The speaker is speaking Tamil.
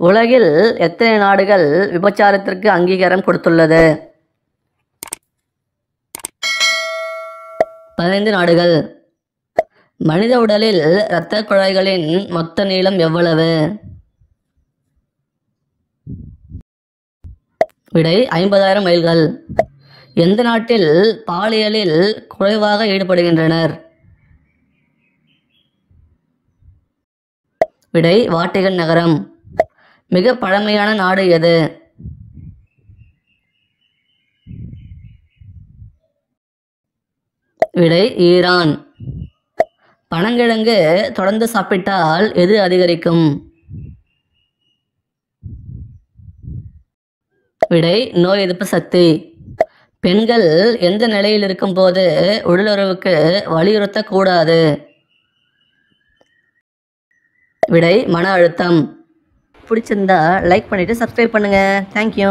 உலகில் எத்தனை நாடுகள் விபச்சாரத்திற்கு அங்கீகாரம் கொடுத்துள்ளது? 15 நாடுகள். மனித உடலில் இரத்த குழாய்களின் மொத்த நீளம் எவ்வளவு? விடை 50,000 மைல்கள். எந்த நாட்டில் பாலியலில் குறைவாக ஈடுபடுகின்றனர்? விடை வாட்டிகன் நகரம். மிக பழமையான நாடு எது? விடை ஈரான். பனங்கிழங்கு தொடர்ந்து சாப்பிட்டால் எது அதிகரிக்கும்? விடை நோய் எதிர்ப்பு சக்தி. பெண்கள் எந்த நிலையில் இருக்கும்போது உடலுறவுக்கு வலியுறுத்தக்கூடாது? விடை மன அழுத்தம். பிடிச்சிருந்தா லைக் பண்ணிவிட்டு சப்ஸ்கிரைப் பண்ணுங்கள். தேங்க்யூ.